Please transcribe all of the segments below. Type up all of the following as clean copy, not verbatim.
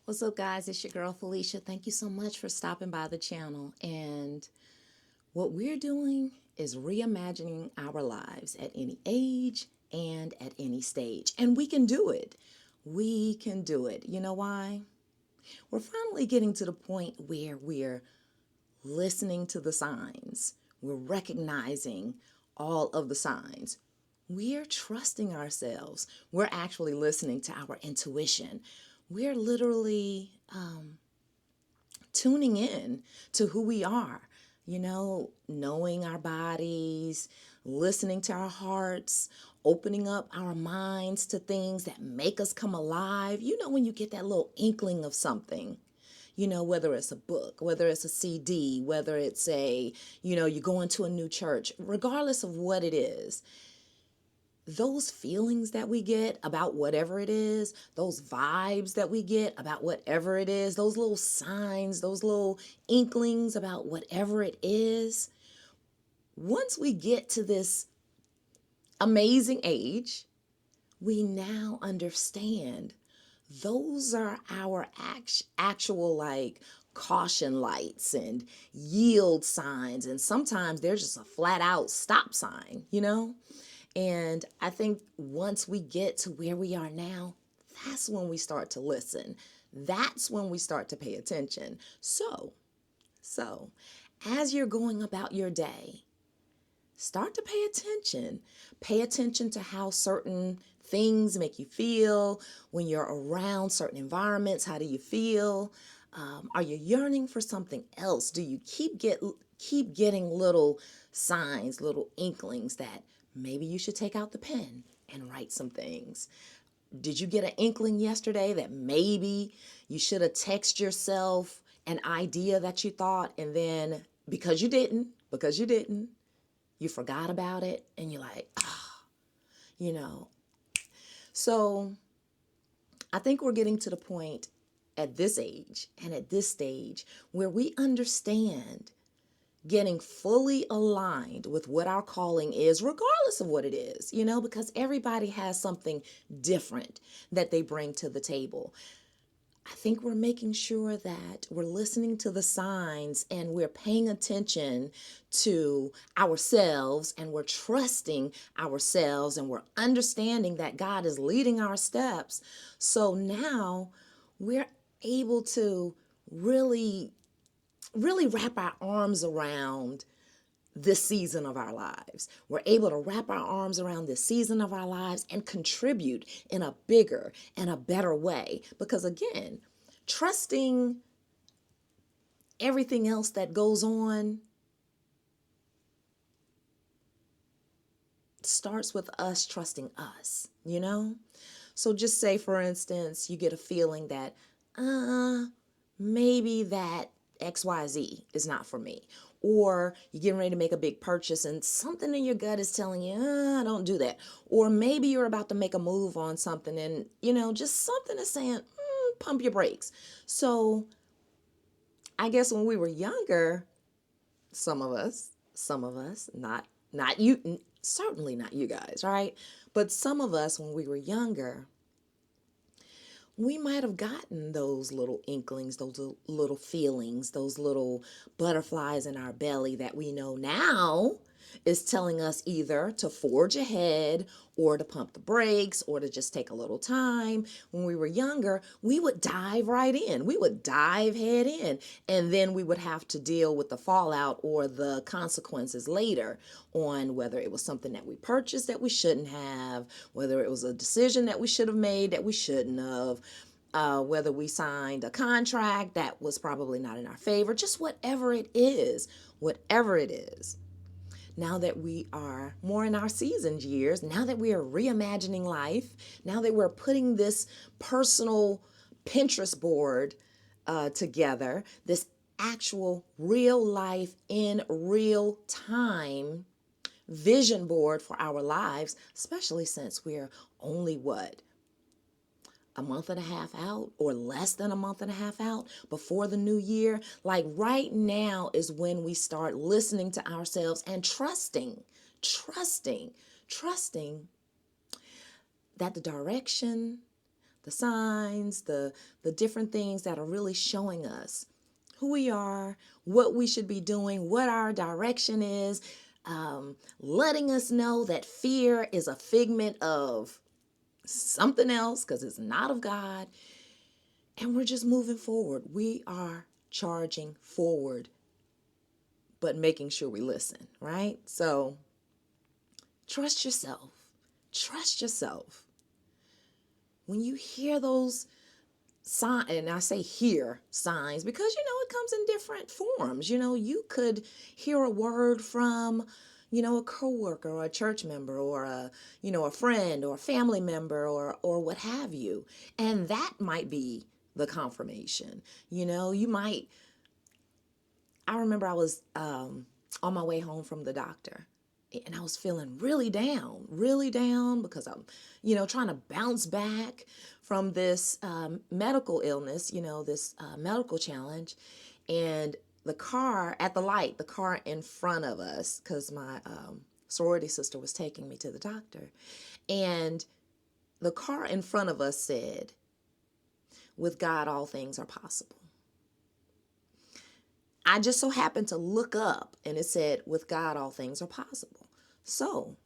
What's up, guys? It's your girl Felicia. Thank you so much for stopping by the channel. And what we're doing is reimagining our lives at any age and at any stage. And we can do it. We can do it. You know why? We're finally getting to the point where we're listening to the signs, we're recognizing all of the signs. We're trusting ourselves. We're actually listening to our intuition. We're literally tuning in to who we are, knowing our bodies, listening to our hearts, opening up our minds to things that make us come alive. When you get that little inkling of something, whether it's a book, whether it's a CD, whether it's you go into a new church, regardless of what it is, those feelings that we get about whatever it is, those vibes that we get about whatever it is, those little signs, those little inklings about whatever it is, once we get to this amazing age, we now understand those are our actual caution lights and yield signs. And sometimes they're just a flat out stop sign. And I think once we get to where we are now, that's when we start to listen. That's when we start to pay attention. So as you're going about your day, start to pay attention. Pay attention to how certain things make you feel when you're around certain environments. How do you feel? Are you yearning for something else? Do you keep getting little signs, little inklings that maybe you should take out the pen and write some things? Did you get an inkling yesterday that maybe you should have texted yourself an idea that you thought, and then because you didn't, you forgot about it, and you're like, you know. So I think we're getting to the point at this age and at this stage where we understand getting fully aligned with what our calling is, regardless of what it is, because everybody has something different that they bring to the table. I think we're making sure that we're listening to the signs and we're paying attention to ourselves, and we're trusting ourselves, and we're understanding that God is leading our steps. So now we're able to really, really wrap our arms around this season of our lives. We're able to wrap our arms around this season of our lives and contribute in a bigger and a better way. Because again, trusting everything else that goes on starts with us trusting us. So just say, for instance, you get a feeling that, maybe that XYZ is not for me. Or you're getting ready to make a big purchase and something in your gut is telling you, don't do that. Or maybe you're about to make a move on something and, just something is saying, pump your brakes. So I guess when we were younger, some of us, not you, certainly not you guys, right? But some of us, when we were younger, we might have gotten those little inklings, those little feelings, those little butterflies in our belly that we know now is telling us either to forge ahead or to pump the brakes or to just take a little time. When we were younger, we would dive right in. We would dive head in, and then we would have to deal with the fallout or the consequences later on whether it was something that we purchased that we shouldn't have, whether it was a decision that we should have made that we shouldn't have, whether we signed a contract that was probably not in our favor, just whatever it is. Now that we are more in our seasoned years, now that we are reimagining life, now that we're putting this personal Pinterest board together, this actual real life in real time vision board for our lives, especially since we're only a month and a half out, or less than a month and a half out before the new year. Like right now is when we start listening to ourselves and trusting that the direction, the signs, the different things that are really showing us who we are, what we should be doing, what our direction is, letting us know that fear is a figment of something else because it's not of God. And we're just moving forward. We are charging forward, but making sure we listen, right? So trust yourself. Trust yourself. When you hear those signs, and I say hear signs because, it comes in different forms. You could hear a word from, a coworker or a church member or a friend or a family member or what have you. And that might be the confirmation. I remember I was on my way home from the doctor, and I was feeling really down because I'm, trying to bounce back from this medical illness, this medical challenge. And the car at the light, the car in front of us, because my sorority sister was taking me to the doctor, and the car in front of us said, "With God, all things are possible." I just so happened to look up and it said, "With God, all things are possible." So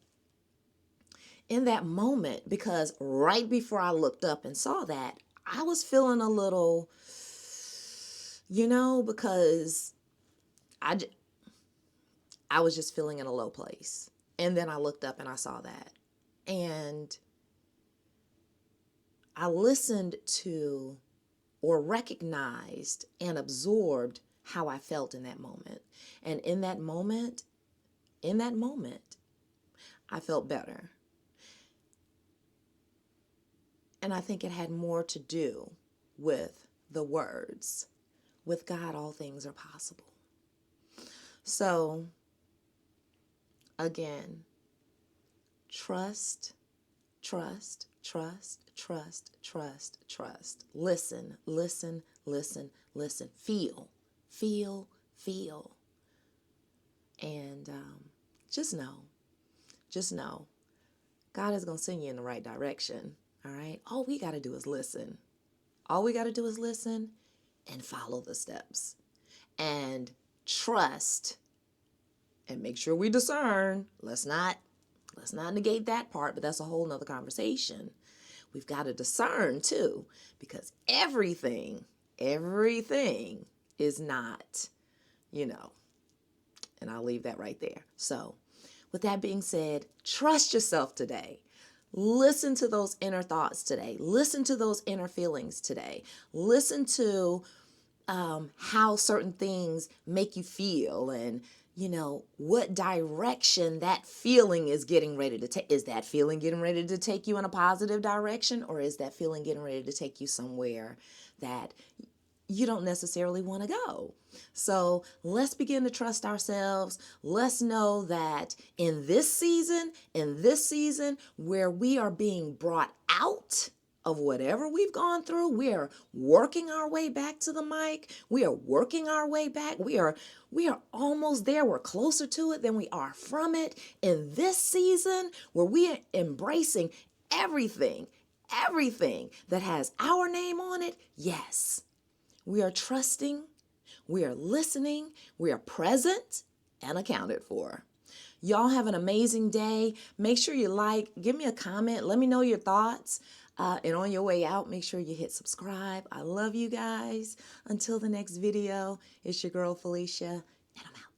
in that moment, because right before I looked up and saw that, I was feeling a little, because I was just feeling in a low place. And then I looked up and I saw that. And I listened to or recognized and absorbed how I felt in that moment. And in that moment, I felt better. And I think it had more to do with the words, "With God, all things are possible." So, again, trust, trust, trust, trust, trust, trust. Listen, listen, listen, listen. Feel, feel, feel. And just know, God is going to send you in the right direction. All right? All we got to do is listen. All we got to do is listen and follow the steps. And trust and make sure we discern. Let's not negate that part, but that's a whole nother conversation. We've got to discern too, because everything is not, and I'll leave that right there. So with that being said, trust yourself today. Listen to those inner thoughts today. Listen to those inner feelings today. Listen to how certain things make you feel, and what direction that feeling is getting ready to take. Is that feeling getting ready to take you in a positive direction, or is that feeling getting ready to take you somewhere that you don't necessarily want to go? So let's begin to trust ourselves. Let's know that in this season where we are being brought out of whatever we've gone through, we are working our way back to the mic. We are working our way back. We are almost there. We're closer to it than we are from it. In this season where we are embracing everything that has our name on it, yes, we are trusting, we are listening, we are present and accounted for. Y'all have an amazing day. Make sure you give me a comment, let me know your thoughts. And on your way out, make sure you hit subscribe. I love you guys. Until the next video, it's your girl Felicia, and I'm out.